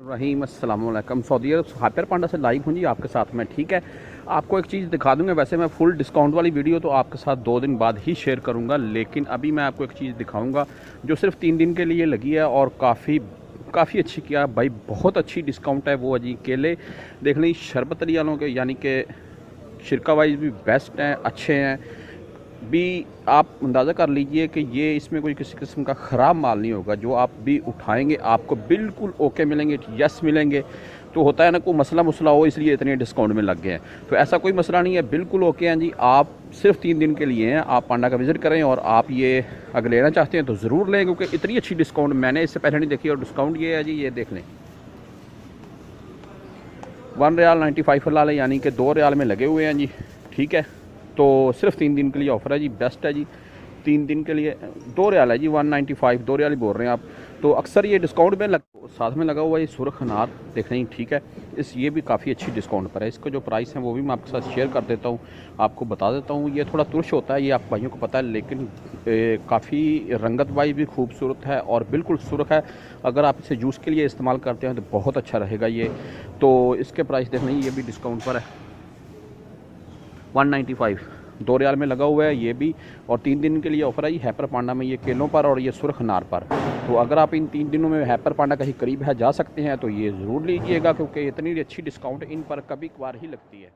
रहीम अस्सलाम वालेकुम। सऊदी अरब हाइपर पांडा से लाइव हूँ जी आपके साथ में। ठीक है, आपको एक चीज़ दिखा दूंगा। वैसे मैं फुल डिस्काउंट वाली वीडियो तो आपके साथ 2 दिन बाद ही शेयर करूंगा, लेकिन अभी मैं आपको एक चीज़ दिखाऊंगा जो सिर्फ 3 दिन के लिए लगी है और काफ़ी अच्छी किया भाई, बहुत अच्छी डिस्काउंट है। वो अजी केले देख लें, शरबत अली वालों के, यानी कि शिरका वाइज भी बेस्ट हैं, अच्छे हैं भी। आप अंदाज़ा कर लीजिए कि ये इसमें कोई किसी किस्म का ख़राब माल नहीं होगा। जो आप भी उठाएंगे आपको बिल्कुल ओके मिलेंगे, यस मिलेंगे। तो होता है ना, कोई मसला हो इसलिए इतने डिस्काउंट में लग गए हैं, तो ऐसा कोई मसला नहीं है, बिल्कुल ओके हैं जी। आप सिर्फ 3 दिन के लिए हैं, आप पांडा का विज़िट करें और आप ये अगर लेना चाहते हैं तो ज़रूर लें, क्योंकि इतनी अच्छी डिस्काउंट मैंने इससे पहले नहीं देखी। और डिस्काउंट ये है जी, ये देख लें, 1 रियाल 95 लाल है, यानी कि 2 रियाल में लगे हुए हैं जी। ठीक है, तो सिर्फ 3 दिन के लिए ऑफ़र है जी, बेस्ट है जी। 3 दिन के लिए 2 रियाल है जी, 195, 2 रियाल ही बोल रहे हैं आप। तो अक्सर ये डिस्काउंट में साथ में लगा हुआ है ये सुरख अनार, देख रहे हैं। ठीक है, ये भी काफ़ी अच्छी डिस्काउंट पर है। इसका जो प्राइस है वो भी मैं आपके साथ शेयर कर देता हूँ, आपको बता देता हूँ। ये थोड़ा तुर्श होता है, ये आप भाइयों को पता है, लेकिन काफ़ी रंगत वाइज भी खूबसूरत है और बिल्कुल सुरख है। अगर आप इसे जूस के लिए इस्तेमाल करते हैं तो बहुत अच्छा रहेगा ये। तो इसके प्राइस देख लें, ये भी डिस्काउंट पर है, 195, 2 रियाल में लगा हुआ है ये भी। और 3 दिन के लिए ऑफर है ये हैपर पांडा में, ये केलों पर और ये सुर्ख अनार पर। तो अगर आप इन 3 दिनों में हैपर पांडा कहीं करीब है जा सकते हैं तो ये ज़रूर लीजिएगा, क्योंकि इतनी अच्छी डिस्काउंट इन पर कभी कभार ही लगती है।